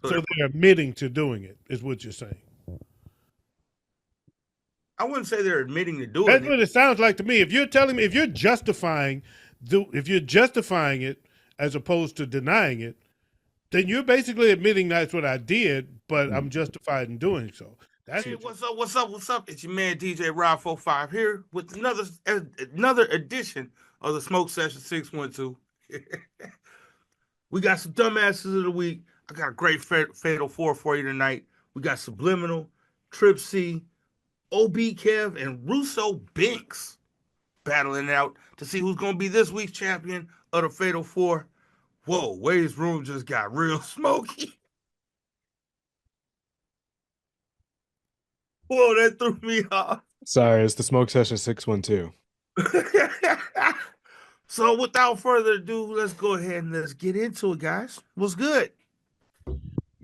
So they're admitting to doing it, is what you're saying. I wouldn't say they're admitting to doing That's it. what it sounds like to me. If you're telling me, if you're justifying it as opposed to denying it, then you're basically admitting that's what I did, but I'm justified in doing so. That's Hey, what you. what's up? What's up? What's up? It's your man DJ Rob 45 here with another edition of the Smoke Session 612. We got some dumbasses of the week. I got a great Fatal Four for you tonight. We got Subliminal, Trip C, OB Kev, and Russo Binks battling it out to see who's going to be this week's champion of the Fatal Four. Whoa, Wade's room just got real smoky. Whoa, that threw me off. Sorry, it's the Smoke Session 612. So without further ado, let's go ahead and let's get into it, guys. What's good?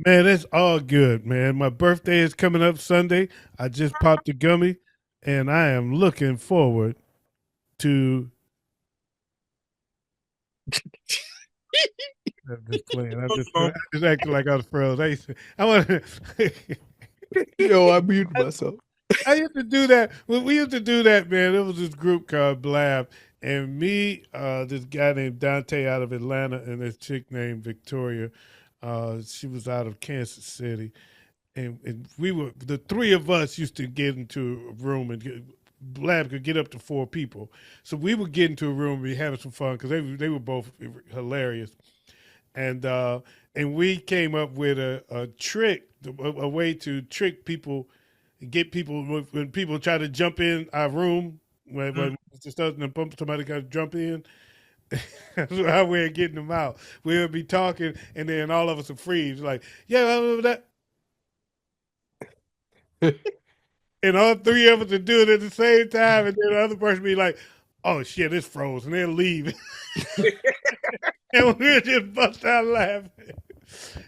Man, it's all good, man. My birthday is coming up Sunday. I just popped a gummy, and I am looking forward to. I'm just playing. I'm just acting like I was froze. I want to. Yo, I muted myself. I used to do that. When we used to do that, man, there was this group called Blab, and me, this guy named Dante out of Atlanta, and this chick named Victoria. She was out of Kansas City, and we were the three of us used to get into a room and Blab could get up to four people, so we would get into a room and be having some fun because they were both hilarious, and we came up with a trick, a way to trick people, get people when people try to jump in our room when somebody got to jump in. That's our way of getting them out. We'll be talking, and then all of us will freeze, like, yeah, that. And all three of us would do it at the same time, and then the other person be like, "Oh shit, it's froze," and they'll leave, and we'll just bust out laughing.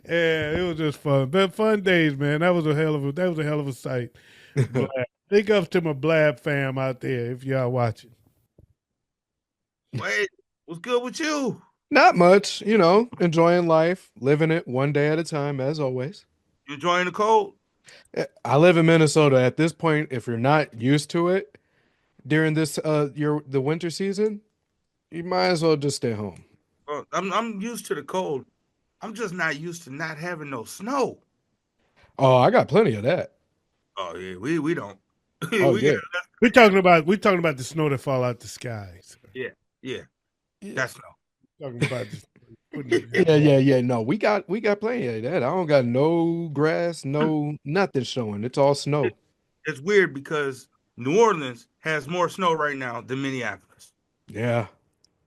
Yeah, it was just fun, but fun days, man. That was a hell of a sight. Blab. Big ups to my Blab fam out there if y'all watching. Wait, what's good with you? Not much, enjoying life, living it one day at a time, as always. You enjoying the cold? I live in Minnesota. At this point, if you're not used to it during the winter season, you might as well just stay home. I'm used to the cold. I'm just not used to not having no snow. Oh, I got plenty of that. Oh yeah, we don't. Oh we yeah. got We're talking about the snow that fall out the sky. yeah, yeah. That's snow. Talking about just Yeah. No, we got plenty of that. I don't got no grass, no nothing showing. It's all snow. It's weird because New Orleans has more snow right now than Minneapolis. Yeah.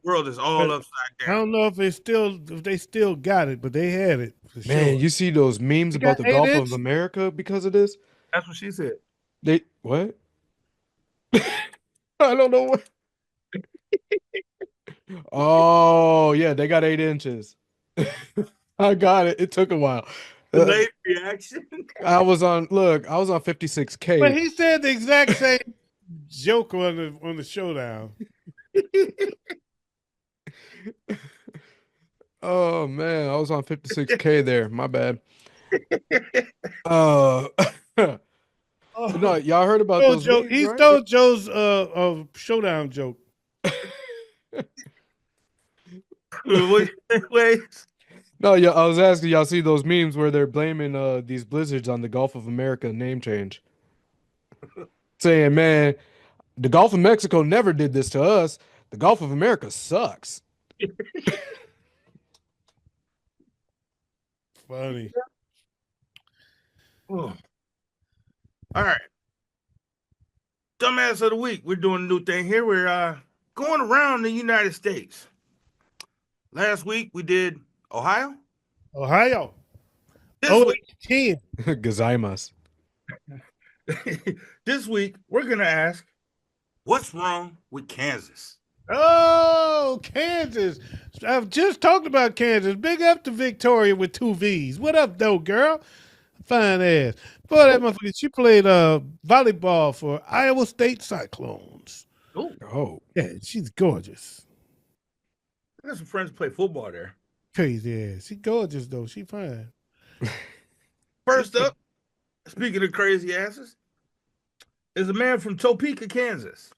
World is all upside I down. don't know if they still got it, but they had it for Man, sure. you see those memes You about got the eight Gulf inch? of America because of this? That's what she said. They what? I don't know what. Oh, yeah, they got 8 inches. I got it. It took a while. Delayed reaction. I was on 56K. But he said the exact same joke on the showdown. Oh man, I was on 56K there. My bad. Uh no, y'all heard about those memes, He right? stole Joe's showdown joke. Wait. No, yeah, I was asking y'all see those memes where they're blaming these blizzards on the Gulf of America name change. Saying, man, the Gulf of Mexico never did this to us. The Gulf of America sucks. Funny. Oh. All right. Dumbass of the week. We're doing a new thing here. We're going around the United States. Last week we did Ohio. This week, 10. Gazaimas. this week we're gonna ask, what's wrong with Kansas? Oh, Kansas. I've just talked about Kansas. Big up to Victoria with 2 V's. What up, though, girl? Fine ass. Boy, that motherfucker, she played volleyball for Iowa State Cyclones. Oh. Yeah, she's gorgeous. I got some friends who play football there. Crazy ass. She gorgeous, though. She fine. First up, speaking of crazy asses, is a man from Topeka, Kansas.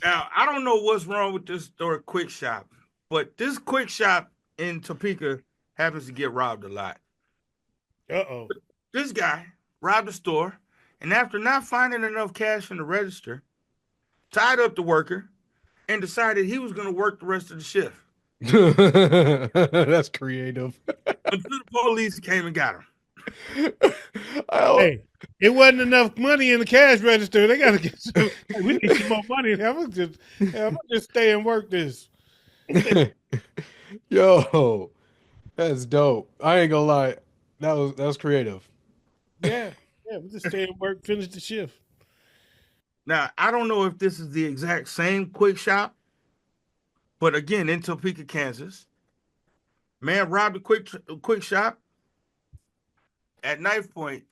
Now, I don't know what's wrong with this store quick shop, but this quick shop in Topeka happens to get robbed a lot. Uh-oh. This guy robbed the store, and after not finding enough cash in the register, tied up the worker and decided he was going to work the rest of the shift That's creative. until the police came and got him. Hey, it wasn't enough money in the cash register. They got to get some. Hey, we need some more money. I'm gonna just stay and work this. Yo, that's dope. I ain't gonna lie. That was creative. Yeah, we just stay and work, finish the shift. Now, I don't know if this is the exact same quick shop, but again, in Topeka, Kansas, man robbed a quick shop at knife point,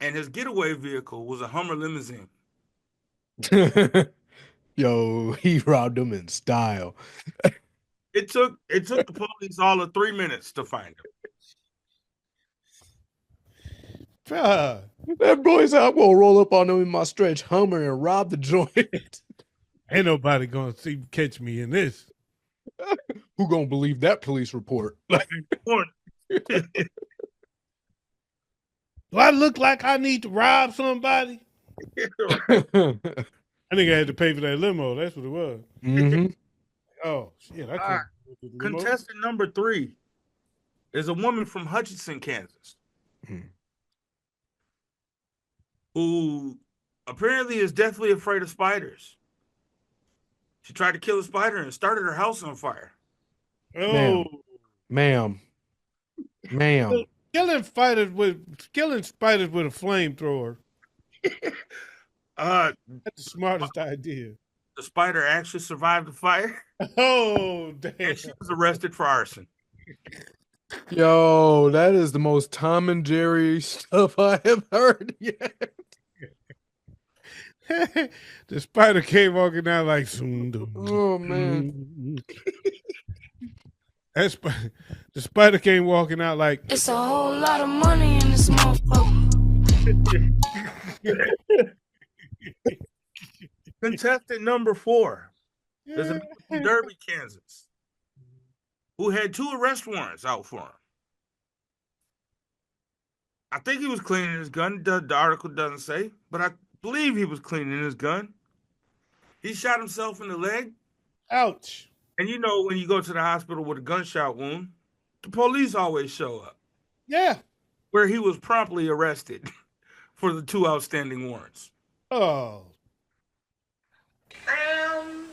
and his getaway vehicle was a Hummer limousine. Yo, he robbed him in style. It took the police all of 3 minutes to find him. Bruh. That boy's out. I'm gonna roll up on him in my stretch Hummer and rob the joint. Ain't nobody gonna catch me in this. Who gonna believe that police report? Do I look like I need to rob somebody? I think I had to pay for that limo. That's what it was. Mm-hmm. Oh shit! I All couldn't. Contestant number 3 is a woman from Hutchinson, Kansas, who apparently is deathly afraid of spiders. She tried to kill a spider and started her house on fire. Oh, ma'am. Killing spiders with a flamethrower. That's the smartest idea. The spider actually survived the fire. Oh, damn. And she was arrested for arson. Yo, that is the most Tom and Jerry stuff I have heard yet. The spider came walking out like soon. Oh man. The spider came walking out like it's a whole lot of money in this motherfucker. Contestant number 4 is a man from Derby, Kansas, who had 2 arrest warrants out for him. I think he was cleaning his gun. The article doesn't say, but I believe he was cleaning his gun. He shot himself in the leg. Ouch. And you know, when you go to the hospital with a gunshot wound, the police always show up. Yeah. Where he was promptly arrested for the 2 outstanding warrants. Oh. Down.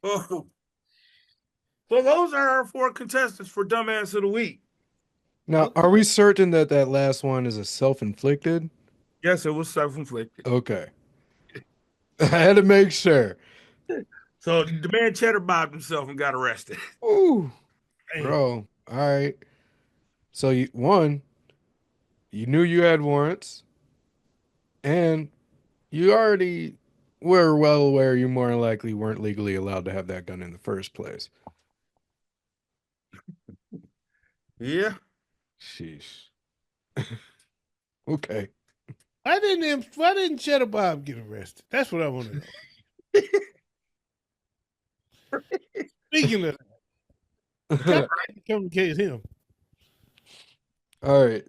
Oh. So those are our 4 contestants for Dumbass of the Week. Now, are we certain that that last one is a self-inflicted? Yes, it was self-inflicted. Okay. I had to make sure. So the man cheddar bobbed himself and got arrested. Ooh. Bro, all right. So you knew you had warrants, and you already were well aware you more than likely weren't legally allowed to have that gun in the first place. Yeah. Sheesh. Okay. Why didn't Cheddar Bob get arrested? That's what I want to know. Speaking of that, come to case him. All right.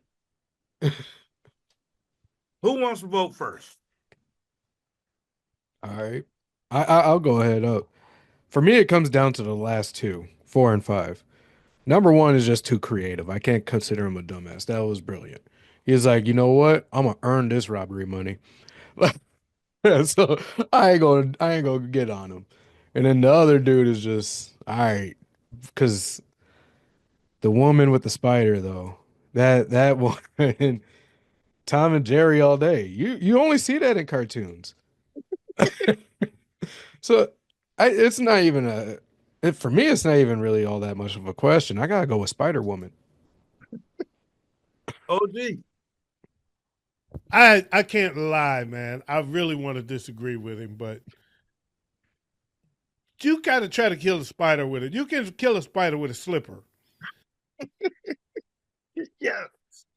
Who wants to vote first? All right. I'll go ahead up. For me, it comes down to the last 2, 4 and 5. Number 1 is just too creative. I can't consider him a dumbass. That was brilliant. He's like, you know what? I'm gonna earn this robbery money. So I ain't gonna get on him. And then the other dude is just all right, because the woman with the spider though, that one, Tom and Jerry all day. You only see that in cartoons. So it's not even for me, it's not even really all that much of a question. I gotta go with Spider Woman. OG. I can't lie, man. I really want to disagree with him, but you got to try to kill a spider with it. You can kill a spider with a slipper. Yeah.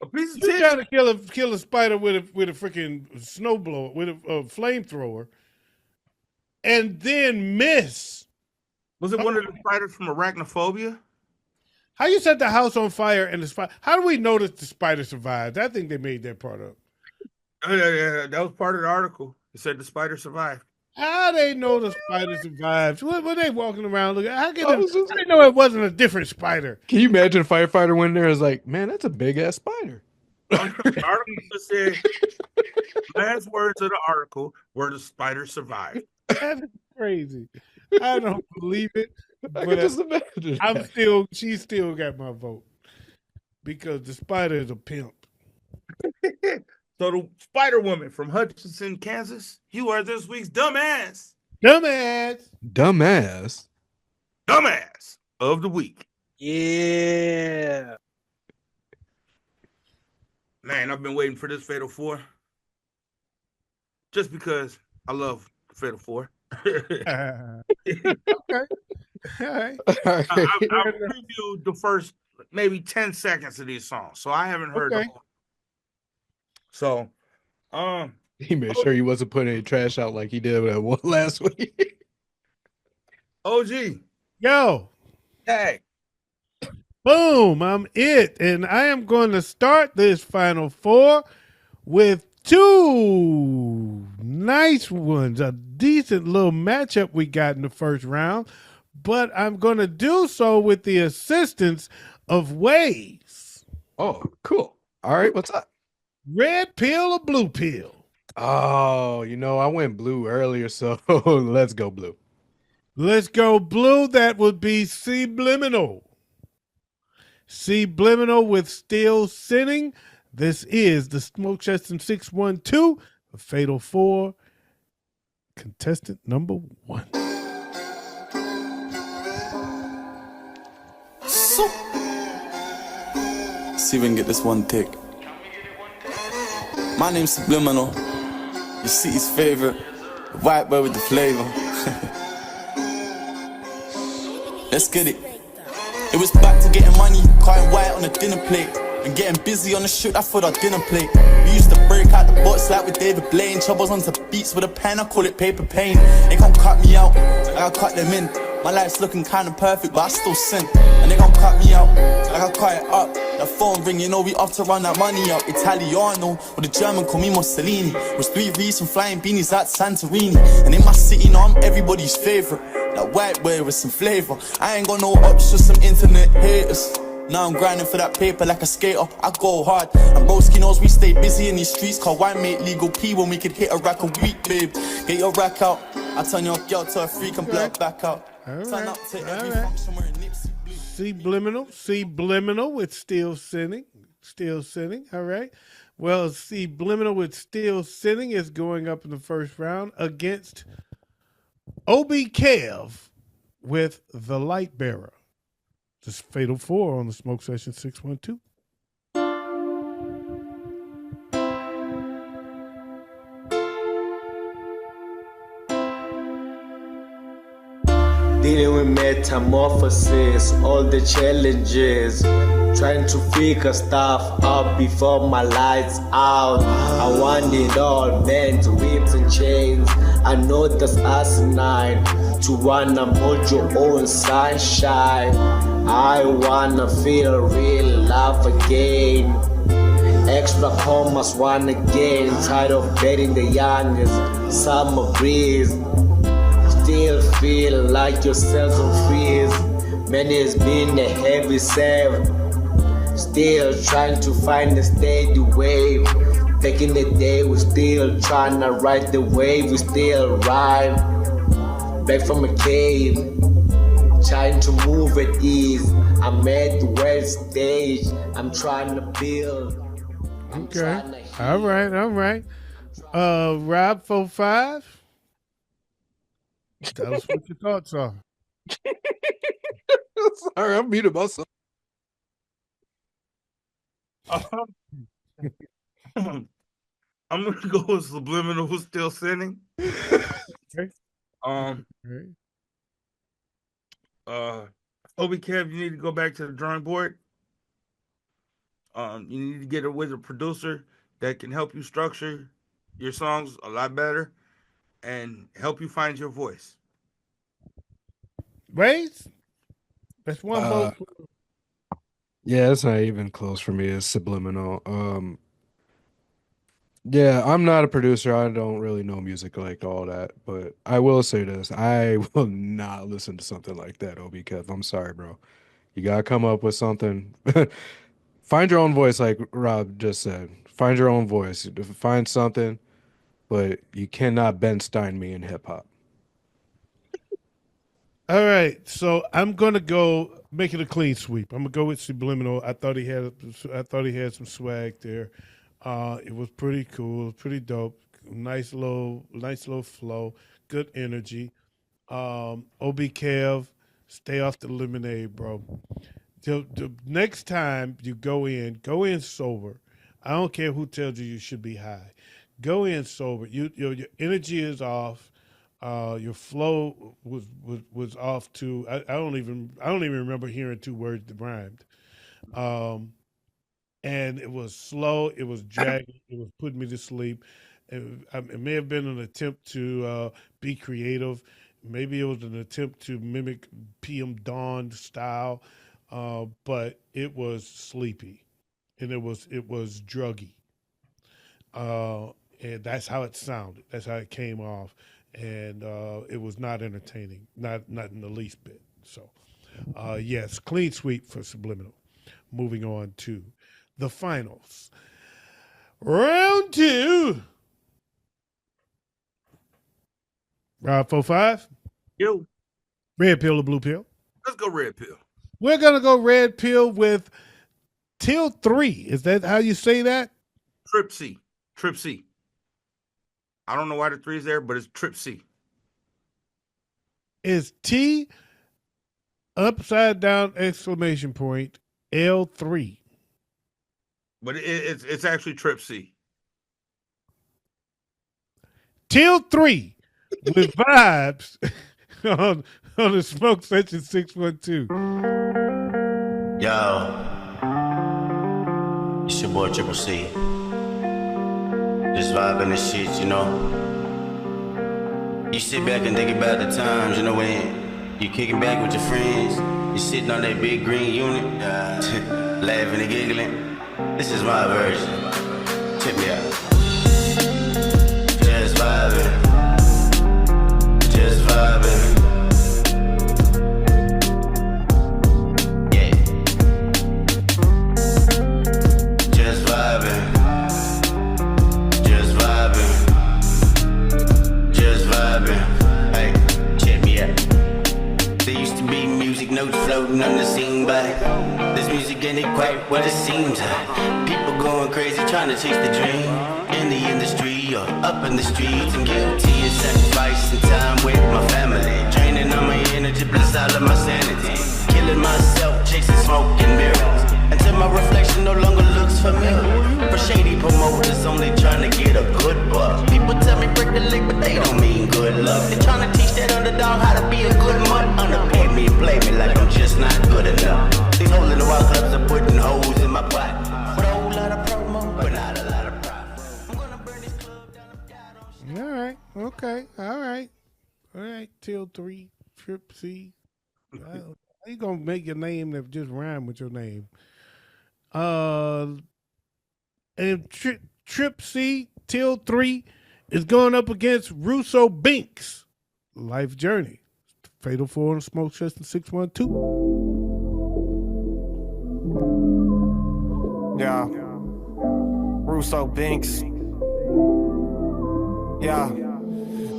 A piece of You tissue. trying to kill a spider with a freaking snowblower, with a flamethrower, and then miss. Was it one of the spiders from Arachnophobia? How you set the house on fire and the spider? How do we know that the spider survived? I think they made that part up. Yeah, that was part of the article. It said the spider survived. How they know the spider survived? What were they walking around looking? How I was just- they know it wasn't a different spider? Can you imagine a firefighter went there and was like, man, that's a big ass spider. The article just said, last words of the article were the spider survived. That's crazy. I don't believe it. I can But just imagine. she still got my vote because the spider is a pimp. So the Spider Woman from Hutchinson, Kansas, you are this week's dumbass Dumbass. of the week. Yeah. Man, I've been waiting for this Fatal 4. Just because I love Fatal 4. Okay. All right. I've previewed the first maybe 10 seconds of these songs, so I haven't heard Okay. the whole. So, He made sure he wasn't putting any trash out like he did last week. OG, Yo, hey, boom, I'm it. And I am going to start this Final Four with two nice ones. A decent little matchup we got in the first round. But I'm going to do so with the assistance of Waze. Oh, cool. All right, what's up? Red pill or blue pill? Oh, I went blue earlier, so let's go blue. Let's go blue. That would be Subliminal. Subliminal with Still Sinning. This is the Smoke Cheston 612, a Fatal 4, contestant number 1. See if we can get this one take. My name's Subliminal, your city's favorite, the white boy with the flavor. Let's get it. It was back to getting money, crying white on the dinner plate, and getting busy on the shit I thought our dinner plate. We used to break out the box like with David Blaine. Troubles onto beats with a pen, I call it paper pain. They can't cut me out, like I cut them in. My life's looking kinda perfect, but I still sin. And they gon' cut me out, like I cut it up. That phone ring, we off to run that money up. Italiano, or the German call me Mussolini. Was 3 Reese and flying beanies at Santorini. And in my city, I'm everybody's favorite. That white boy with some flavor. I ain't got no ups, just some internet haters. Now I'm grinding for that paper like a skater. I go hard, and broski knows we stay busy in these streets. Cause why make legal P when we could hit a rack a week, babe? Get your rack out, I turn your girl to a freak and blow it back out. Turn up to every function where it nips. Subliminal with Still Sinning. All right. Well, Subliminal with Still Sinning is going up in the first round against Obi Kev with The Light Bearer. This is Fatal 4 on the Smoke Session 612. Dealing with metamorphosis, all the challenges, trying to figure stuff out before my lights out. I want it all, men's whips and chains. I know that's asinine to wanna mold your own sunshine. I wanna feel real love again. Extra commas, one again. Tired of betting the youngest. Summer breeze. Still feel like yourself on freeze. Man, it's been a heavy save. Still trying to find a steady wave. Taking the day, we still trying to ride the wave. We still ride. Back from a cave. Trying to move at ease. I'm at the world stage. I'm trying to build. Okay. All right. Rob 45. Tell us what your thoughts are. Sorry, I'm muted myself. I'm gonna go with Subliminal was still sending. Okay. Um, Right. Obi Kev, you need to go back to the drawing board. You need to get with a producer that can help you structure your songs a lot better and help you find your voice. Waze? That's one Uh, vote. Yeah, it's not even close for me. It's Subliminal. Yeah, I'm not a producer. I don't really know music like all that, but I will say this: I will not listen to something like that, Obi Kev. I'm sorry, bro. You gotta come up with something. Find your own voice, like Rob just said. Find your own voice. Find something, but you cannot Ben Stein me in hip hop. All right, so I'm gonna go make it a clean sweep. I'm gonna go with Subliminal. I thought he had some swag there. It was pretty cool, pretty dope. Nice little flow, good energy. Ob Kev, stay off the lemonade, bro. The next time you go in sober. I don't care who tells you should be high. Go in sober. Your energy is off. Your flow was off too. I don't even remember hearing two words that rhymed. Um, and it was slow. It was dragging. It was putting me to sleep. It may have been an attempt to be creative. Maybe it was an attempt to mimic PM Dawn style, but it was sleepy, and it was druggy, and that's how it sounded. That's how it came off, and it was not entertaining, not in the least bit. So, yes, clean sweep for Subliminal. Moving on to the finals. Round two. Round 4-5. Yo, Red pill or blue pill? let's go red pill. We're gonna go red pill with Till 3. Is that how you say that? Trip C. Trip C. I don't know why the three's there, but it's Trip C. Is T upside down exclamation point L3? But it's actually Trip C. Till 3 with vibes on the Smoke Session 612. Yo, it's your boy Triple C. Just vibing this shit, you know. You sit back and think about the times, you know, when you kicking back with your friends, you sitting on that big green unit, laughing and giggling. This is my version. Check me out. Just vibing. Just vibing. Notes floating on the scene, but this music ain't quite what it seems like. People going crazy trying to chase the dream in the industry or up in the streets, and guilty of sacrificing time with my family, draining all my energy plus all of my sanity, killing myself chasing smoke and mirrors until my reflection no longer looks familiar. For shady promoters only trying to get a good buck. People tell me break the leg, but they don't mean good luck. They trying to teach that underdog how to be a good mutt. Underpay me and play me like I'm just not good enough. These holes in the wild clubs are putting holes in my pot. With a whole lot of promo, but not a lot of profit. I'm gonna burn this club down. All right. Okay. All right. Till 3, Trip C. How you gonna make your name that just rhyme with your name? And Trip C, Till 3 is going up against Russo Binks. Life Journey. Fatal 4 on the Smoke Session 612. Yeah. Russo Binks. Yeah.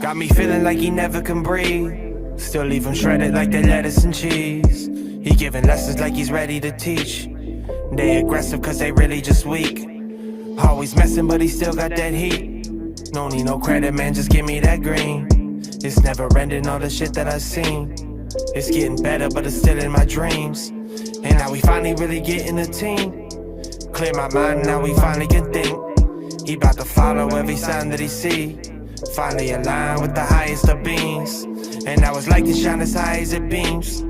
Got me feeling like he never can breathe. Still leave him shredded like they lettuce and cheese. He giving lessons like he's ready to teach. They aggressive cause they really just weak. Always messing but he still got that heat. No need no credit, man, just give me that green. It's never ending, all the shit that I've seen. It's getting better but it's still in my dreams. And now we finally really getting a team. Clear my mind, now we finally can think. He bout to follow every sign that he see. Finally aligned with the highest of beings. And now it's like to shine as high as it beams.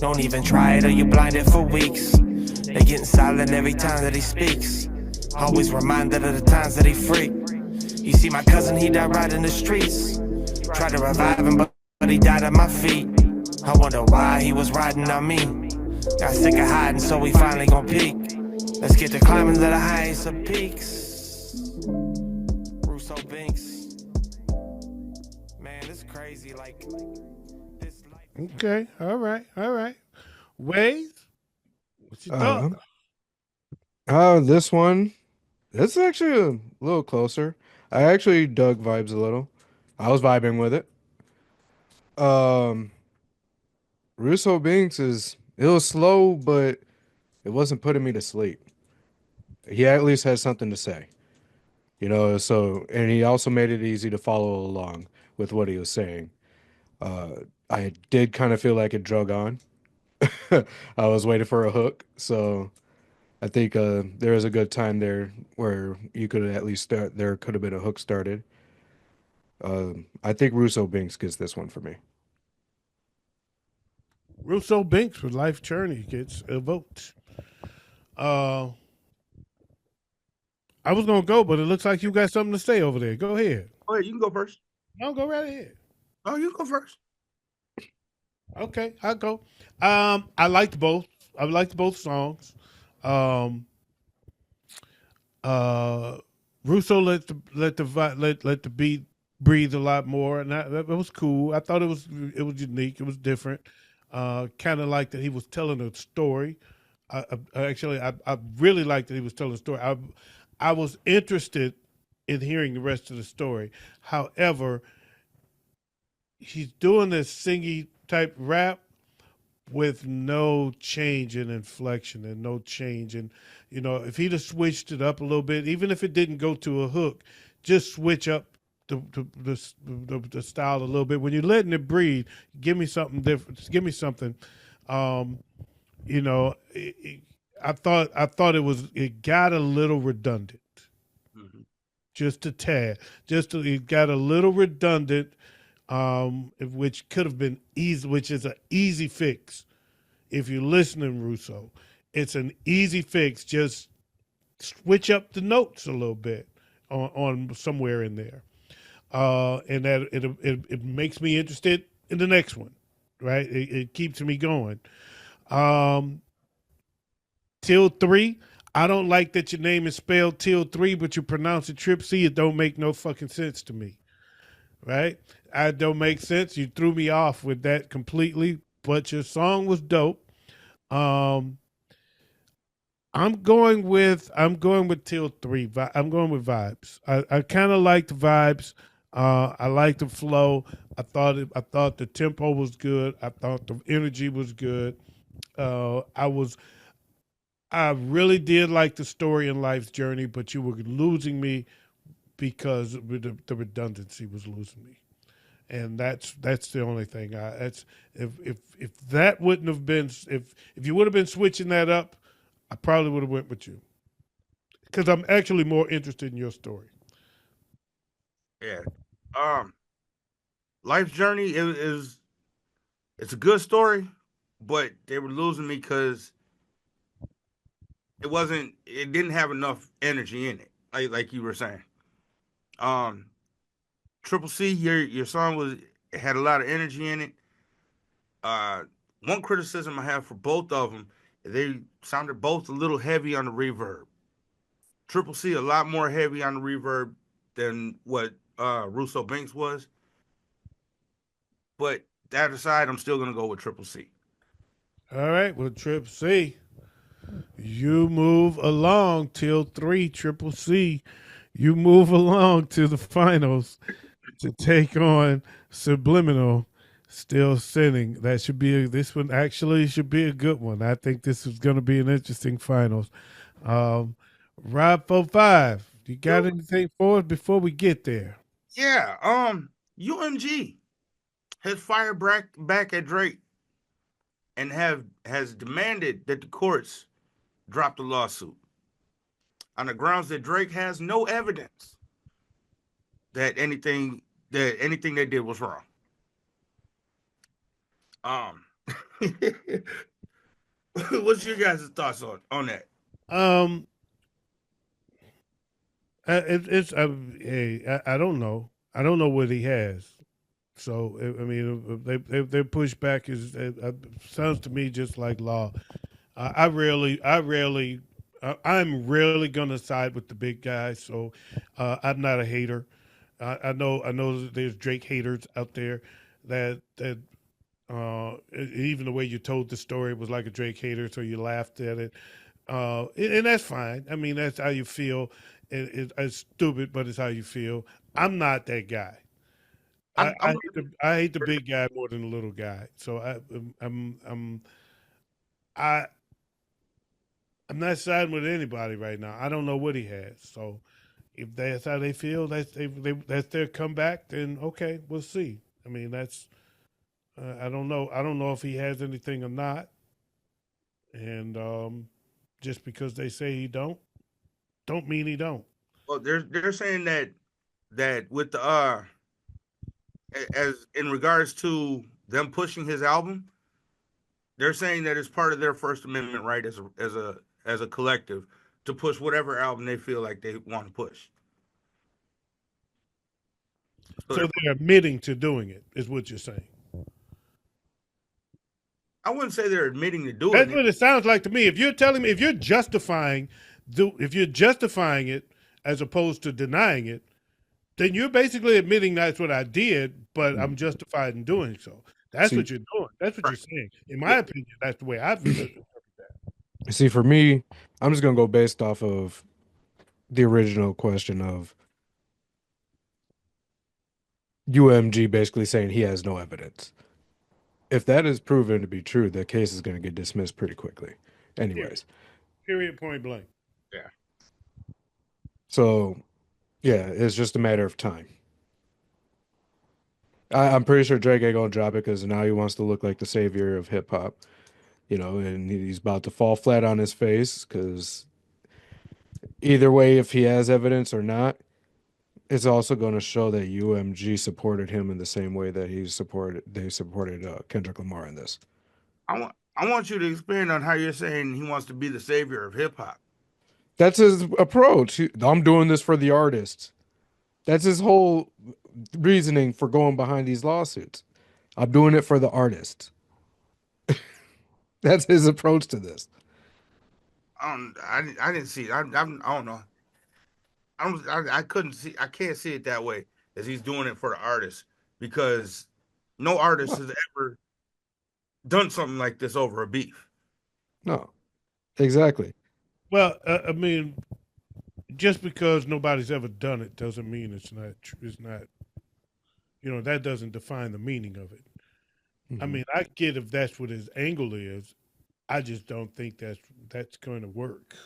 Don't even try it or you blinded for weeks. They getting silent every time that he speaks. Always reminded of the times that he freak. You see my cousin, he died right in the streets. Tried to revive him, but he died at my feet. I wonder why he was riding on me. Got sick of hiding, so we finally gon' peak. Let's get to climbing to the highest of peaks. Russo Binks. Man, this crazy, like this life. Okay, all right. Waze, what you thought? This one, it's actually a little closer. I actually dug vibes a little. I was vibing with it. Russo Binks it was slow, but it wasn't putting me to sleep. He at least had something to say, and he also made it easy to follow along with what he was saying. I did kind of feel like it drug on. I was waiting for a hook, so I think there was a good time there where you could at least start. There could have been a hook started. I think Russo Binks gets this one for me. Russo Binks with Life Journey gets a vote. I was gonna go, but it looks like you got something to say over there. Go ahead. Go ahead, you can go first. No, go right ahead. Oh, you go first. Okay, I'll go. I liked both. I liked both songs. Russo let the beat breathe a lot more, and that was cool. I thought it was unique. It was different. Kind of like that he was telling a story. I really liked that he was telling a story. I was interested in hearing the rest of the story. However, he's doing this singy type rap with no change in inflection and no change in, if he'd have switched it up a little bit, even if it didn't go to a hook, just switch up the style a little bit. When you're letting it breathe, give me something different. Just give me something. I thought it got a little redundant, just a tad. It got a little redundant, which could have been easy, which is an easy fix. If you're listening, Russo, it's an easy fix. Just switch up the notes a little bit on somewhere in there, and that it makes me interested in the next one. Right, it keeps me going. Till 3. I don't like that your name is spelled Till 3, but you pronounce it Trip C. It don't make no fucking sense to me. Right? I don't make sense. You threw me off with that completely, but your song was dope. I'm going with Till 3. I'm going with vibes. I kind of like the vibes. I like the flow. I thought the tempo was good. I thought the energy was good. I really did like the story in Life's Journey, but you were losing me because the redundancy was losing me, and that's the only thing. If that wouldn't have been if you would have been switching that up, I probably would have went with you because I'm actually more interested in your story. Yeah. Life's Journey it's a good story, but they were losing me because it didn't have enough energy in it, like you were saying. Triple C, your song had a lot of energy in it. One criticism I have for both of them, they sounded both a little heavy on the reverb. Triple C a lot more heavy on the reverb than what Russo Binks was. But that aside, I'm still gonna go with Triple C. All right, well, Trip C, you move along Till 3. Triple C, you move along to the finals to take on Subliminal. Still Sinning. This one actually should be a good one. I think this is going to be an interesting finals. Rob 45, you got anything for us before we get there? Yeah. UMG has fired back at Drake and has demanded that the courts drop the lawsuit. on the grounds that Drake has no evidence that anything they did was wrong. What's your guys' thoughts on that? It's hey, I don't know. I don't know what he has. So I mean, their pushback is sounds to me just like law. I'm really gonna side with the big guy. So I'm not a hater. I know that there's Drake haters out there that even the way you told the story was like a Drake hater, so you laughed at it. And that's fine. I mean, that's how you feel. It's stupid, but it's how you feel. I'm not that guy. I hate the big guy more than the little guy. So I I'm not siding with anybody right now. I don't know what he has. So if that's how they feel, that's their comeback. Then okay, we'll see. I mean, that's I don't know. I don't know if he has anything or not. And just because they say he don't mean he don't. Well, they're saying that with the as in regards to them pushing his album, they're saying that it's part of their First Amendment right as a collective to push whatever album they feel like they want to push. So they're admitting to doing it, is what you're saying. I wouldn't say they're admitting to doing That's it. what it sounds like to me. If you're telling me, if you're justifying it as opposed to denying it, then you're basically admitting that's what I did, but I'm justified in doing so. That's what you're doing. That's what you're saying. In my opinion, that's the way I feel. See, for me, I'm just gonna go based off of the original question of UMG basically saying he has no evidence. If that is proven to be true, the case is going to get dismissed pretty quickly. Anyways. Period, point blank. Yeah. So, yeah, it's just a matter of time. I'm pretty sure Drake ain't gonna drop it because now he wants to look like the savior of hip hop, and he's about to fall flat on his face because either way, if he has evidence or not, it's also going to show that UMG supported him in the same way that they supported Kendrick Lamar in this. I want you to expand on how you're saying he wants to be the savior of hip hop. That's his approach. I'm doing this for the artists. That's his whole reasoning for going behind these lawsuits. I'm doing it for the artists. That's his approach to this. I didn't see it. I don't know. I couldn't see. I can't see it that way as he's doing it for the artist because no artist has ever done something like this over a beef. No, exactly. Well, I mean, just because nobody's ever done it doesn't mean it's not. It's not. That doesn't define the meaning of it. I mean, I get if that's what his angle is. I just don't think that's going to work.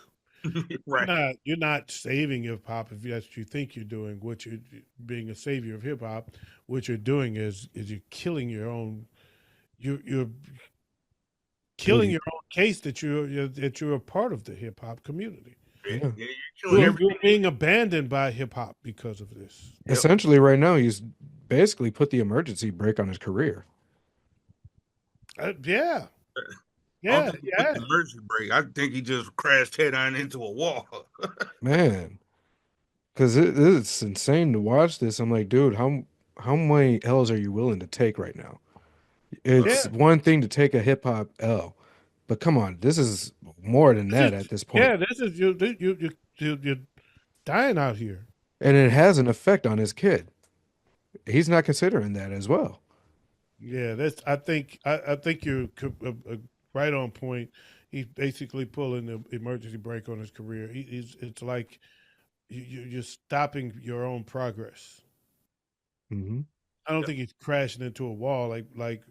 Right. You're not saving hip hop if that's what you think you're doing. What you're being a savior of hip hop, what you're doing is you're killing your own. You're killing your own case that you're a part of the hip hop community. Yeah. You're being abandoned by hip hop because of this. Essentially, right now, he's basically put the emergency brake on his career. Yeah. I don't think he put the emergency brake. I think he just crashed head on into a wall. Man, because it's insane to watch this. I'm like, dude, how many L's are you willing to take right now? It's one thing to take a hip hop L, but come on, this is more than that at this point. Yeah, this is you're dying out here, and it has an effect on his kid. He's not considering that as well. Yeah, I think you're right on point. He's basically pulling the emergency brake on his career. It's like you're stopping your own progress. Mm-hmm. I don't think he's crashing into a wall like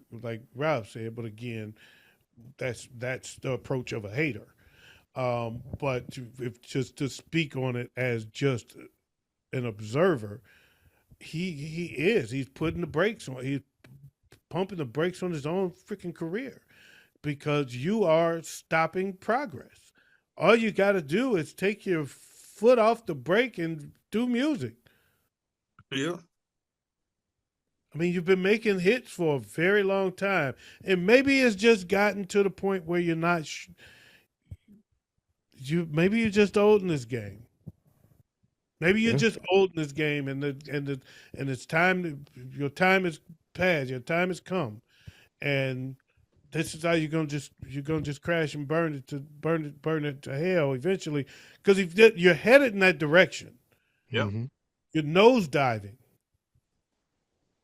Rob said, but again, that's the approach of a hater. But just to speak on it as just an observer, he's putting the brakes on. He's pumping the brakes on his own freaking career because you are stopping progress. All you got to do is take your foot off the brake and do music. Yeah. I mean, you've been making hits for a very long time, and maybe it's just gotten to the point where you're not. Maybe you're just old in this game. Maybe you're just old in this game, and it's time. Your time is past. Your time has come, and this is how you're gonna just crash and burn it to hell eventually, because if you're headed in that direction, Yep. you're nose diving.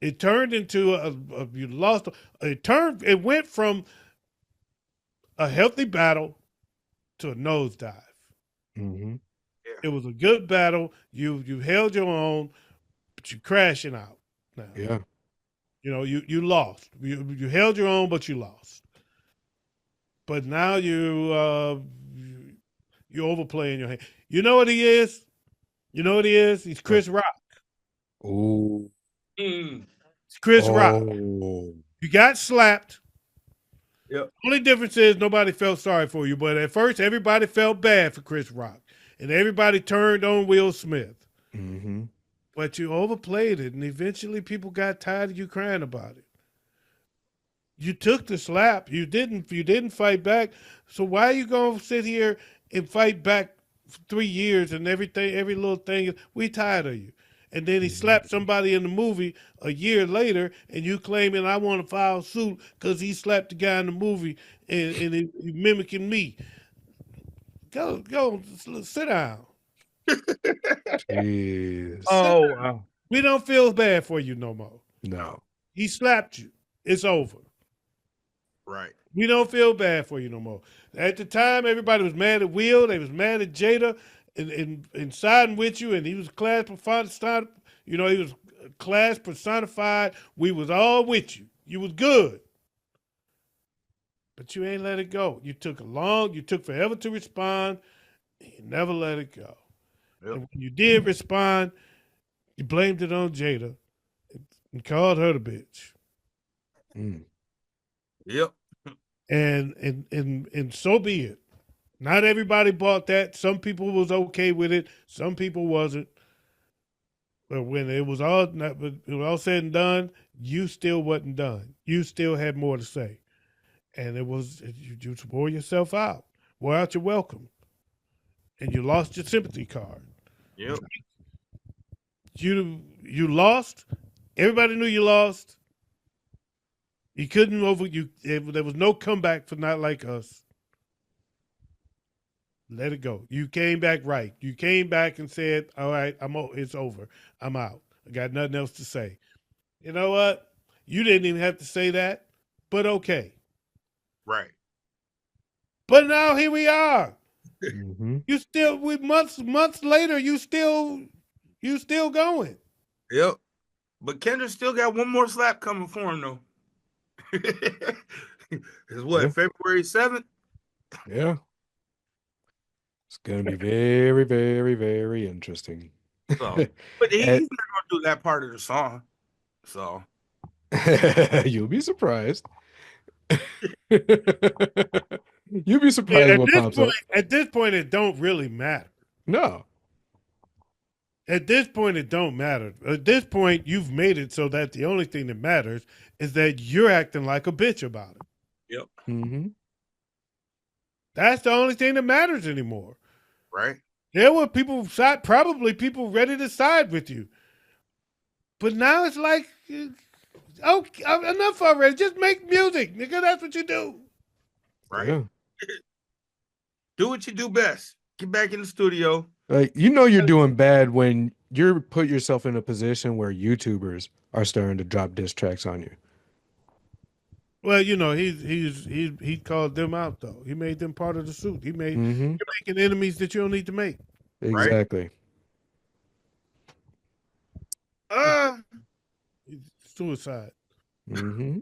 It turned into you lost. It went from a healthy battle to a nosedive. Mm-hmm. It was a good battle. You held your own, but you're crashing out now. Yeah. You know, you lost. You held your own, but you lost. But now you're overplaying your hand. You know what he is? You know what he is? He's Chris Rock. Oh. It's Chris Rock. You got slapped. Yep. Only difference is nobody felt sorry for you, but at first everybody felt bad for Chris Rock, and everybody turned on Will Smith. Mm-hmm. But you overplayed it, and eventually people got tired of you crying about it. You took the slap. You didn't fight back. So why are you gonna sit here and fight back for 3 years and everything, every little thing? We tired of you. And then he slapped somebody in the movie a year later, and you claiming I want to file suit because he slapped the guy in the movie and he mimicking me. Go, sit down. Jeez. Oh, wow. We don't feel bad for you no more. No. He slapped you. It's over. Right. We don't feel bad for you no more. At the time, everybody was mad at Will. They was mad at Jada and siding with you. And he was class personified. You know, he was class personified. We was all with you. You was good. But you ain't let it go. You took forever to respond. And you never let it go. Yep. And when you did respond, you blamed it on Jada and called her the bitch. Mm. Yep. And so be it. Not everybody bought that. Some people was okay with it. Some people wasn't. But when it was all said and done, you still wasn't done. You still had more to say, and you wore yourself out. Wore out your welcome, and you lost your sympathy card. Yep. You lost. Everybody knew you lost. You couldn't there was no comeback for Not Like Us. Let it go. You came back right. You came back and said, all right, it's over. I'm out. I got nothing else to say. You know what? You didn't even have to say that, but okay. Right. But now here we are. Mm-hmm. You still, months later, you still going. Yep. But Kendrick still got one more slap coming for him, though. It's what, Yeah. February 7th? Yeah. It's going to be very, very, very interesting. So, but he's not going to do that part of the song. So, you'll be surprised. You'll be surprised what pops up. At this point, it don't really matter. No. At this point, it don't matter. At this point, you've made it so that the only thing that matters is that you're acting like a bitch about it. yep. Mm-hmm. That's the only thing that matters anymore. Right. There were probably people ready to side with you. But now it's like, okay, enough already. Just make music, nigga. That's what you do. Right. Yeah. Do what you do best. Get back in the studio. You know you're doing bad when you put yourself in a position where YouTubers are starting to drop diss tracks on you. Well, you know, he called them out though. He made them part of the suit. You're making enemies that you don't need to make. Exactly. Suicide. Mm-hmm.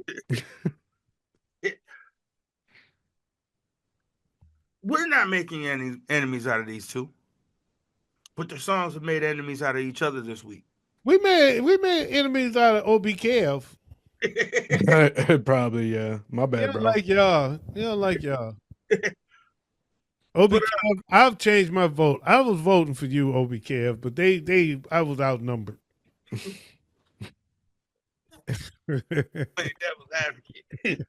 We're not making any enemies out of these two. But their songs have made enemies out of each other this week. We made enemies out of OBKF. Probably, yeah. My bad, bro. He don't like y'all. Obi Kev, I've changed my vote. I was voting for you, Obi Kev, but I was outnumbered. Devil's advocate.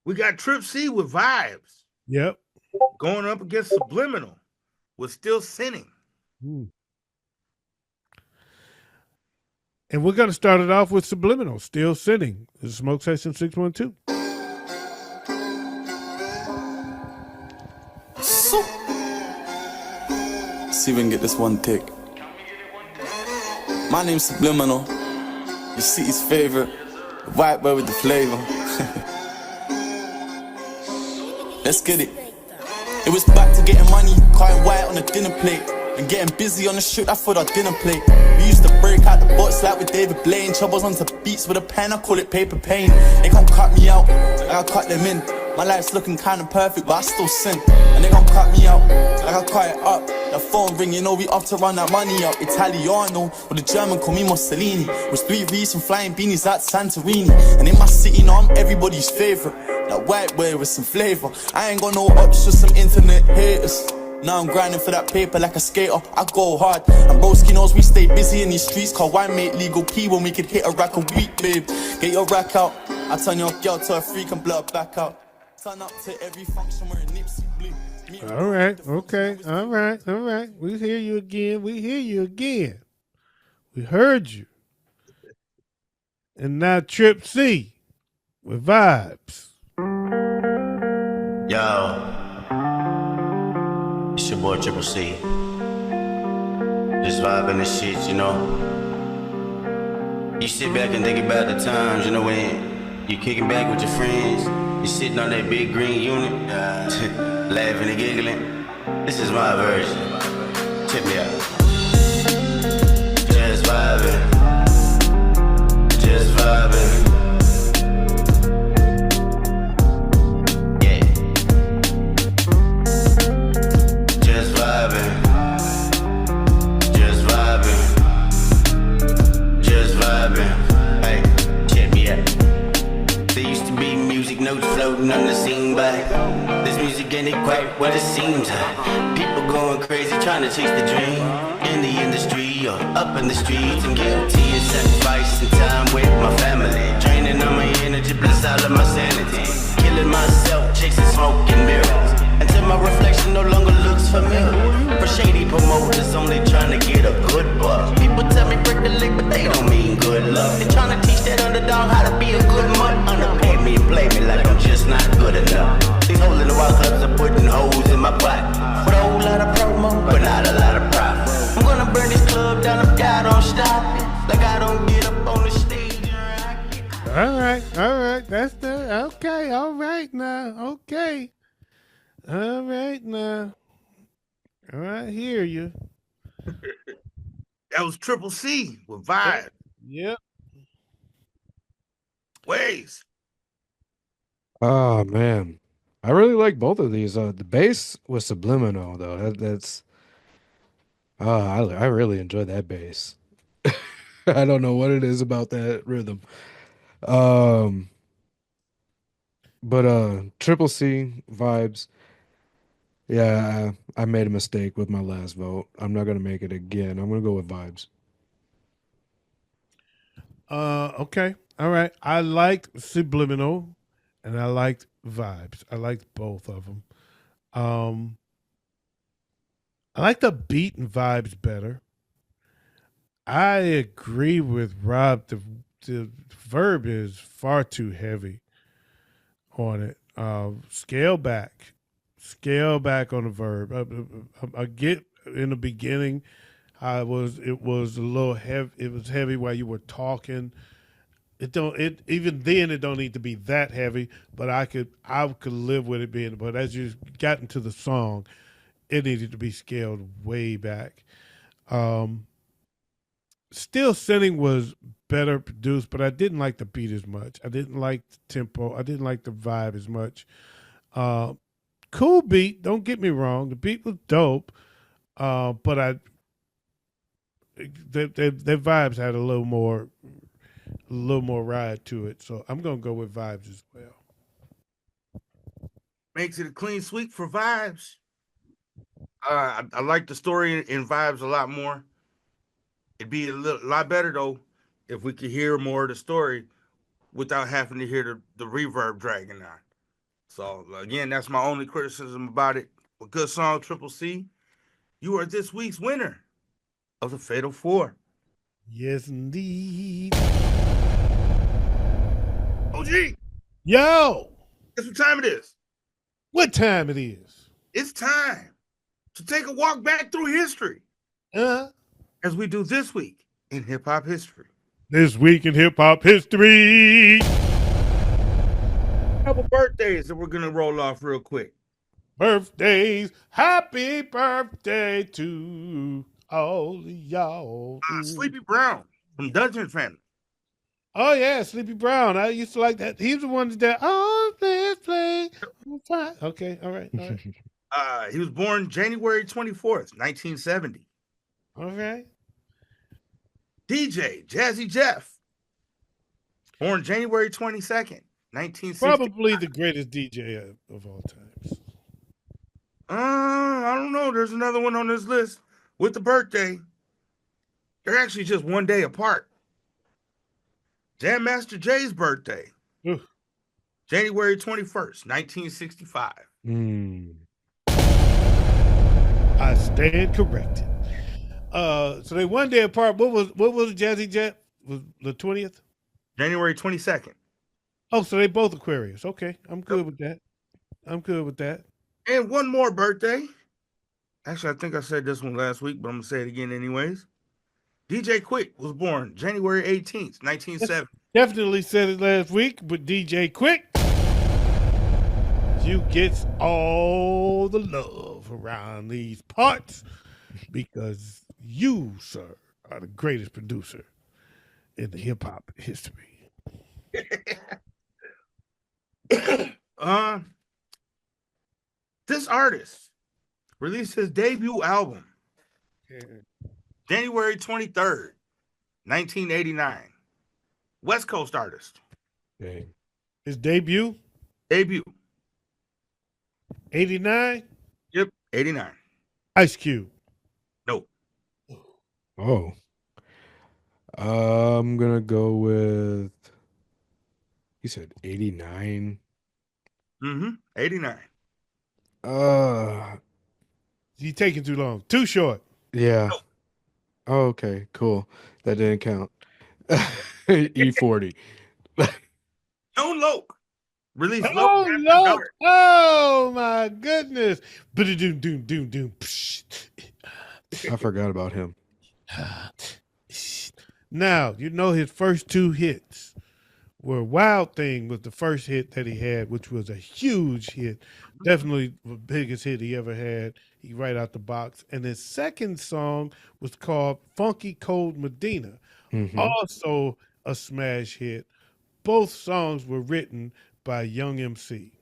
We got Trip C with Vibes Yep. going up against Subliminal with Still Sinning. And we're going to start it off with Subliminal, Still Sitting. This is Smoke Session 612. See if we can get this one tick. My name's Subliminal. Your city's favorite. White boy with the flavor. Let's get it. It was back to getting money, cutting white on the dinner plate. And getting busy on the shoot, I thought our dinner plate. We used to break out the box like with David Blaine. Troubles onto beats with a pen, I call it paper pain. They gon' cut me out, like I cut them in. My life's looking kinda perfect, but I still sin. And they gon' cut me out, like I cut it up. The phone ring, you know we up to run that money up. Italiano, or the German call me Mussolini. Was 3 Rees and flying beanies out Santorini. And in my city, now I'm everybody's favorite. That white boy with some flavor. I ain't got no ups, just some internet haters. Now I'm grinding for that paper like a skater. I go hard, and broski knows we stay busy in these streets. Cause why make legal P when we could hit a rack a week, babe? Get your rack out. I turn your girl to a freak and blow her back out. Turn up to every function wearing Nipsey blue. All right, okay, all right. We hear you again. We heard you. And now Trip C with Vibes. Yo, it's your boy Triple C. Just vibing the shit, you know. You sit back and think about the times, you know, when you kicking back with your friends. You sitting on that big green unit, laughing and giggling. This is my version. Check me out. Just vibing. Just vibing. Notes floating on the scene, but this music ain't quite what it seems. People going crazy trying to chase the dream in the industry or up in the streets, and guilty and sacrificing time with my family, draining all my energy, bless all of my sanity, killing myself, chasing smoke and mirrors until my reflection no longer looks familiar. For shady promoters only trying to get a good buck. People tell me break the leg, but they don't mean good luck. They trying to teach that underdog how to be a good mutt. Underpay me and play me like I'm just not good enough. These holes in the wild clubs are putting holes in my pocket. With a whole lot of promo, but not a lot of profit. I'm gonna burn this club down if God don't stop it. Like I don't get up on the stage and rock it. All right. That's the okay. All right now. Okay. All right now. I hear you. That was Triple C with Vibe. Yep. Ways. Oh man, I really like both of these. The bass was Subliminal though. That's I really enjoy that bass. I don't know what it is about that rhythm. But Triple C Vibes. Yeah, I made a mistake with my last vote. I'm not gonna make it again. I'm gonna go with Vibes. Okay. All right. I liked Subliminal and I liked Vibes. I liked both of them. I like the beat and Vibes better. I agree with Rob. The verb is far too heavy on it. Scale back on the verb. I get in the beginning, it was a little heavy. It was heavy while you were talking. It even then it don't need to be that heavy, but I could live with it being. But as you got into the song, it needed to be scaled way back. Still Sinning was better produced, but I didn't like the beat as much. I didn't like the tempo. I didn't like the vibe as much. Cool beat, don't get me wrong. The beat was dope, but their vibes had a little more ride to it. So I'm gonna go with Vibes as well. makes it a clean sweep for Vibes. I like the story in Vibes a lot more. It'd be a lot better though if we could hear more of the story without having to hear the reverb dragging on. So again, that's my only criticism about it. A good song, Triple C. You are this week's winner of the Fatal Four. Yes, indeed. OG, Yo, guess what time it is? what time it is? It's time to take a walk back through history as we do this week in hip hop history. This week in hip hop history. Couple birthdays that we're gonna roll off real quick. Birthdays. Happy birthday to all of y'all. Sleepy Brown from Dungeon Family. Oh yeah, Sleepy Brown. I used to like that. He's the one that let's play. Okay, all right. He was born January 24th, 1970. Okay. DJ Jazzy Jeff, born January 22nd, 1960. Probably the greatest DJ of all times. I don't know. There's another one on this list with the birthday. They're actually just one day apart. Jam Master Jay's birthday, January 21st, 1965. I stand corrected. So they one day apart. What was Jazzy Jet? Was the 20th? January 22nd. Oh, so they both Aquarius. Okay, I'm good with that. And one more birthday. Actually, I think I said this one last week, but I'm gonna say it again anyways. DJ Quick was born January 18th, 1970. Definitely said it last week, but DJ Quick, you get all the love around these parts because you, sir, are the greatest producer in the hip hop history. This artist released his debut album January 23rd, 1989. West Coast artist. Okay. His debut? 89? Yep, 89. Ice Cube. Nope. Oh. I'm gonna go with, you said 89. 89. You taking too long. Too short. Yeah. Oh, okay, cool. That didn't count. E40. Tone Loc released Oh, no. Oh, my goodness. Doom. I forgot about him. Now, you know his first two hits were Wild Thing was the first hit that he had, which was a huge hit. Definitely the biggest hit he ever had. He right out the box. And his second song was called Funky Cold Medina. Also a smash hit. Both songs were written by Young MC,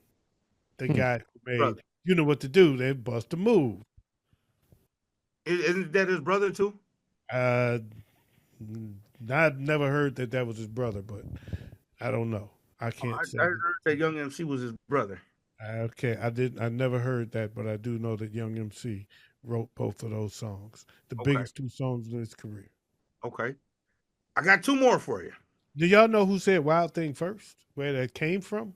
the guy who made You Know What to Do. They Bust a Move. Isn't that his brother too? I've never heard that was his brother, but I don't know. I can't say. I heard that Young MC was his brother. Okay, I never heard that, but I do know that Young MC wrote both of those songs. The biggest two songs in his career. Okay. I got two more for you. Do y'all know who said Wild Thing first? Where that came from?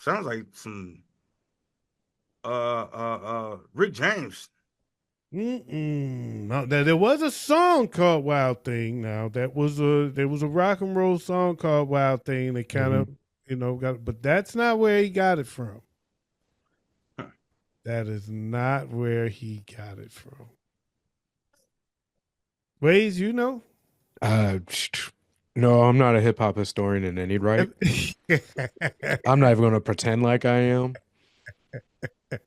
Sounds like some Rick James. No, there was a song called Wild Thing. Now there was a rock and roll song called Wild Thing. They kind of got, but that's not where he got it from. That is not where he got it from. Ways, you know? No, I'm not a hip hop historian in any right. I'm not even going to pretend like I am.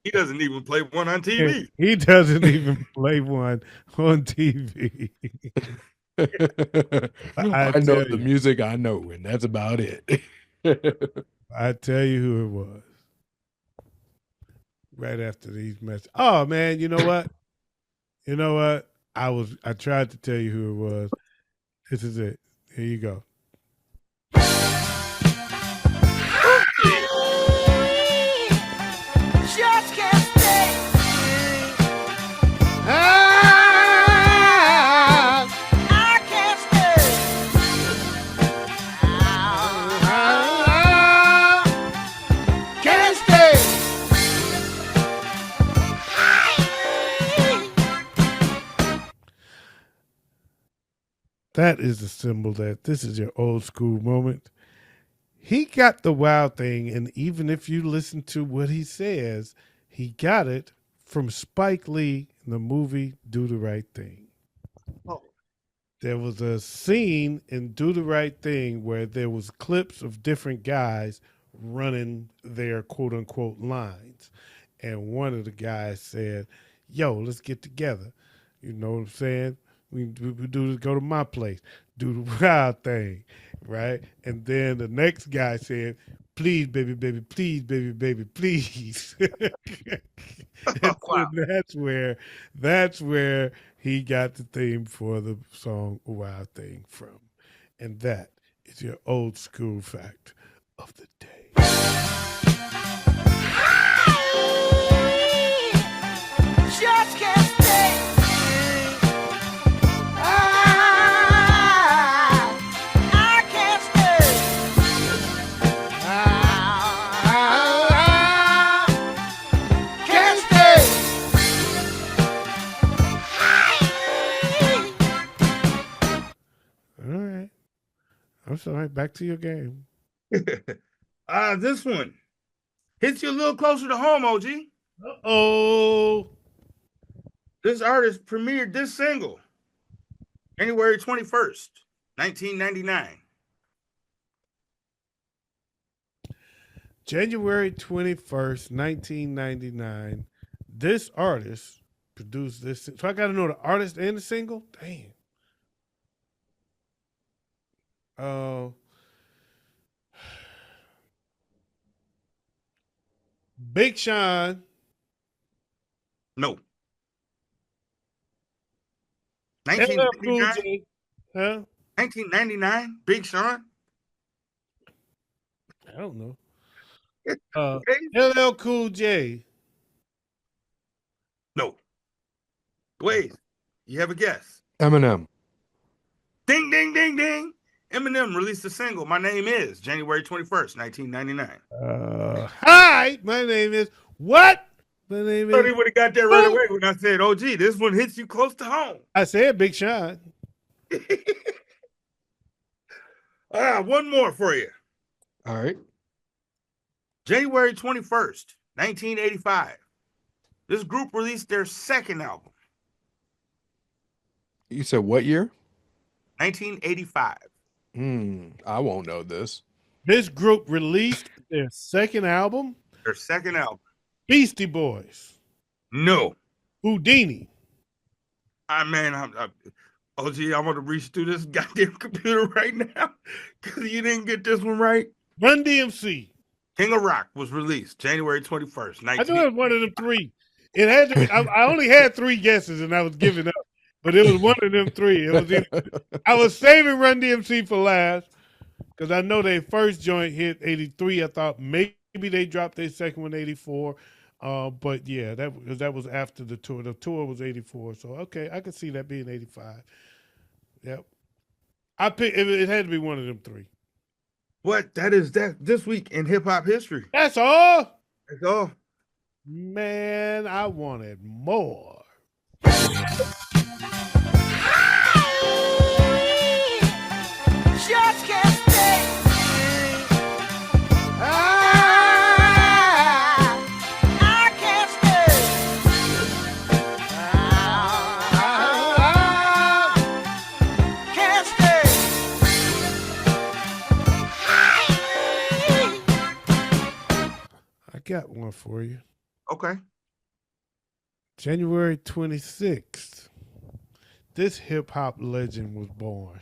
He doesn't even play one on TV. He doesn't even play one on TV. I know the music I know, and that's about it. I tell you who it was. Right after these messages. Oh man, you know what? I tried to tell you who it was. This is it. Here you go. That is a symbol that this is your old school moment. He got the wild thing, and even if you listen to what he says, he got it from Spike Lee in the movie Do the Right Thing. Oh. There was a scene in Do the Right Thing where there was clips of different guys running their quote unquote lines. And one of the guys said, yo, let's get together. You know what I'm saying? We do this, go to my place, do the wild thing, right? And then the next guy said, please, baby, baby, please, baby, baby, please. And so that's where he got the theme for the song Wild Thing from. And that is your old school fact of the day. Just can't stay. I can't stay. Can't stay. All right. I'm sorry. Back to your game. This one hits you a little closer to home, OG. Oh. This artist premiered this single January 21st, 1999. January 21st, 1999. This artist produced this. So I got to know the artist and the single? Damn. Big Sean. No. LL Cool 1999. J. Huh? 1999. Big Sean. I don't know. LL Cool J. No. Wait. You have a guess? Eminem. Ding, ding, ding, ding. Eminem released a single, My Name Is, January 21st, 1999. Hi, my name is what? My name I thought is. he would have got that right away when I said, oh, gee, this one hits you close to home. I said Big Sean. One more for you. All right. January 21st, 1985. This group released their second album, You said what year? 1985. I won't know this. This group released their second album, Their second album. Beastie Boys. No. Houdini. Oh, gee, I want to reach through this goddamn computer right now because you didn't get this one right. Run DMC. King of Rock was released January 21st, I knew it was one of them three. It had to be. I only had three guesses and I was giving up, but it was one of them three. It was. I was saving Run DMC for last because I know their first joint hit 83. I thought maybe they dropped their second one 84. But yeah, that was after the tour. The tour was 84. So okay, I could see that being 85. Yep. I picked. It had to be one of them three. What? That is that this week in hip hop history. That's all. That's all. Man, I wanted more. Just can't stay. I can't stay. Can't stay. I got one for you. Okay. January 26th. This hip hop legend was born.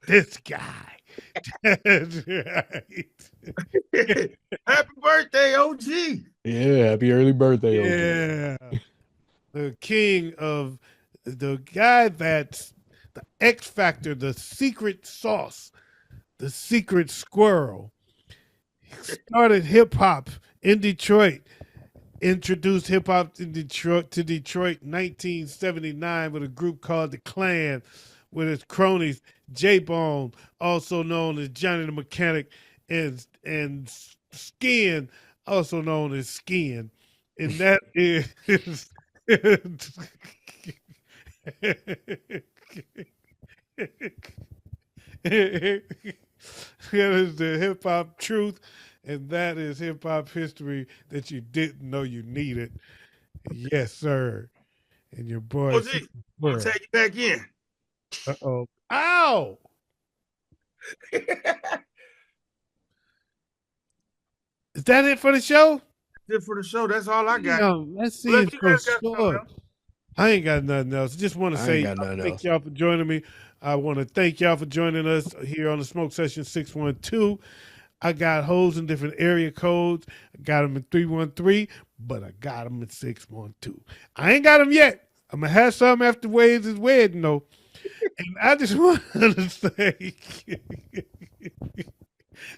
This guy. That's right. Happy birthday, OG. Yeah, happy early birthday. OG. Yeah. The king of the guy that's the X Factor, the secret sauce, the secret squirrel. He started hip hop in Detroit, introduced hip hop to Detroit 1979 with a group called the Clan with his cronies J Bone, also known as Johnny the Mechanic, and Skin, also known as Skin. And that is That is the hip hop truth, and that is hip hop history that you didn't know you needed. Yes, sir. And your boy. OG, I'm gonna tag you back in. Uh-oh. Ow! Is that it for the show? Good for the show. That's all I got. Damn, let's see. Unless It's you so guys got something short. else. I ain't got nothing else. Just want to I say ain't got nothing thank else. y'all for joining me. I want to thank y'all for joining us here on the Smoke Session 612. I got hoes in different area codes. I got them in 313, but I got them in 612. I ain't got them yet. I'm going to have some after Wade's wedding, though. And I just wanted to say,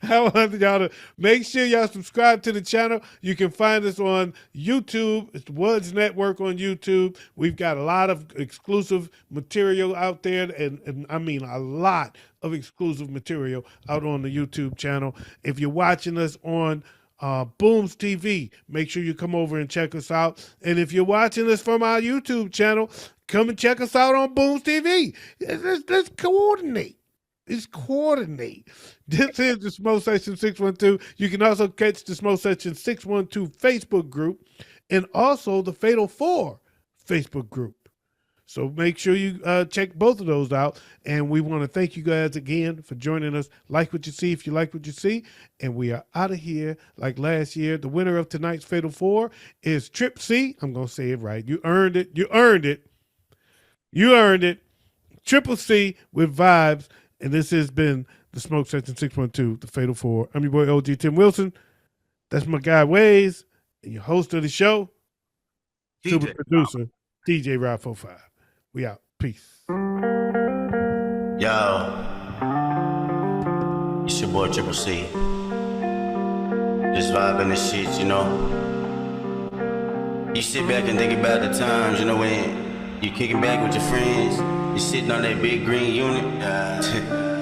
I wanted y'all to make sure y'all subscribe to the channel. You can find us on YouTube. It's the WUDS Network on YouTube. We've got a lot of exclusive material out there, and I mean a lot of exclusive material out on the YouTube channel. If you're watching us on Booms TV, make sure you come over and check us out. And if you're watching us from our YouTube channel, come and check us out on Booms TV. Let's coordinate. It's coordinate. This is the Smoke Session 612. You can also catch the Smoke Session 612 Facebook group and also the Fatal 4 Facebook group. So make sure you check both of those out. And we want to thank you guys again for joining us. Like what you see if you like what you see. And we are out of here like last year. The winner of tonight's Fatal 4 is Trip C. I'm going to say it right. You earned it. You earned it. You earned it. Triple C with Vibes. And this has been the Smoke Session 612, the Fatal 4. I'm your boy, OG Tim Wilson. That's my guy, Waze, and your host of the show, super producer, DJ Rob 45. We out. Peace. Yo, it's your boy Triple C. Just vibing this shit, you know. You sit back and think about the times, you know, when you kicking back with your friends. You sitting on that big green unit,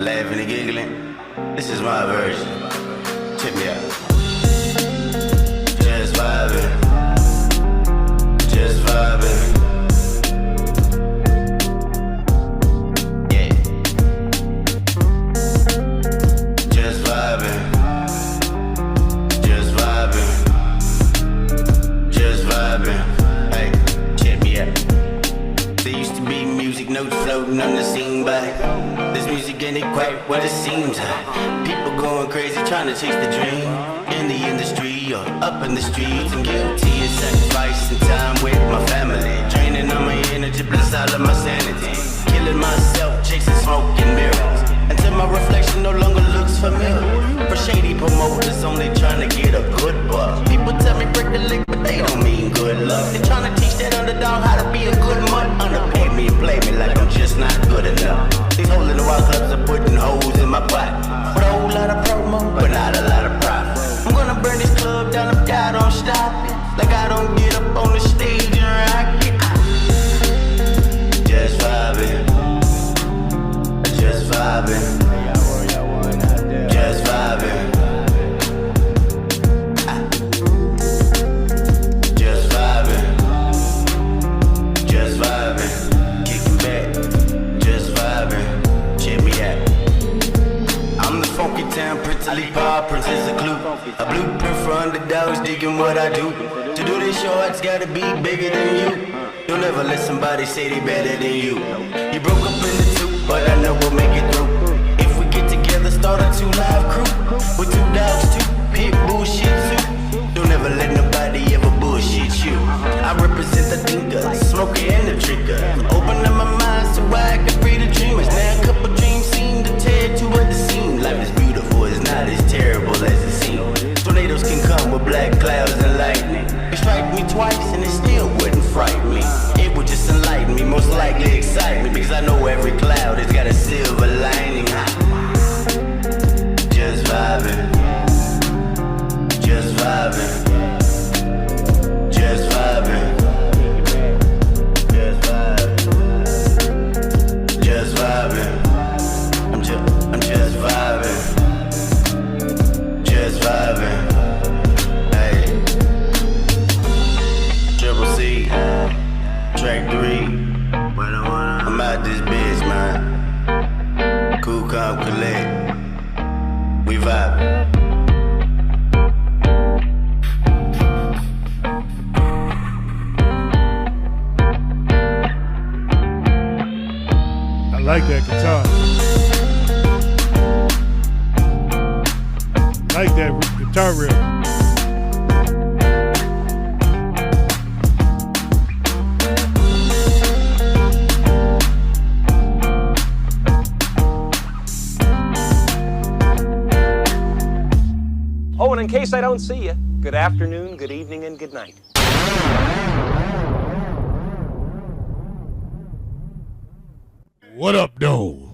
laughing and giggling. This is my version. Check me out. Just vibing. Just vibing. Yeah. Just vibing. Just vibing. Just vibing. Hey, check me out. There used to be music notes floating on the scene, but this music ain't quite what it seems. People going crazy trying to chase the dream in the industry or up in the streets, and guilty of sacrificing time with my family, draining all my energy plus all of my sanity, killing myself chasing smoke and mirrors until my reflection no longer looks familiar. For shady promoters only trying to get a good buck. People tell me break the lick, but they don't mean good luck. They trying to teach that underdog how to be a good mutt. Underpay me and play me like I'm just not good enough. These holes in the wild clubs are putting holes in my pot. With a whole lot of promo, but not a lot of profit. I'm gonna burn this club down if God don't stop it. Like I don't get up on the stage and rock it. Just vibing. Just vibing. Just vibing. Just vibing. Just vibing. Kicking back. Just vibing. Check me out. I'm the funky town Prince of Pop, Princess of Clue. A blueprint for underdogs digging what I do. To do this show, it's gotta be bigger than you. Don't ever let somebody say they better than you. You broke up into two, but I know we'll make it through. If we get together, start a 2 live crew. With 2 dogs too, pit bullshit too. Don't ever let nobody ever bullshit you. I represent the thinkers, smoker and the tricker. Open up my mind so I can free the dreamers. Now a couple dreams seem to tear to what it seems. Life is beautiful, it's not as terrible as it seems. Tornadoes can come with black clouds and lightning. It strike me twice and it still wouldn't frighten me. It would just enlighten me, most likely excite me, because I know every cloud has got a silver lining. Just vibing. Just vibing. Just vibing. Just vibing. Just vibing. I'm just vibing. Just vibing. Hey. Triple C. Track 3. When I like that guitar. Like that guitar riff. Oh, and in case I don't see you, good afternoon, good evening, and good night. What up, though?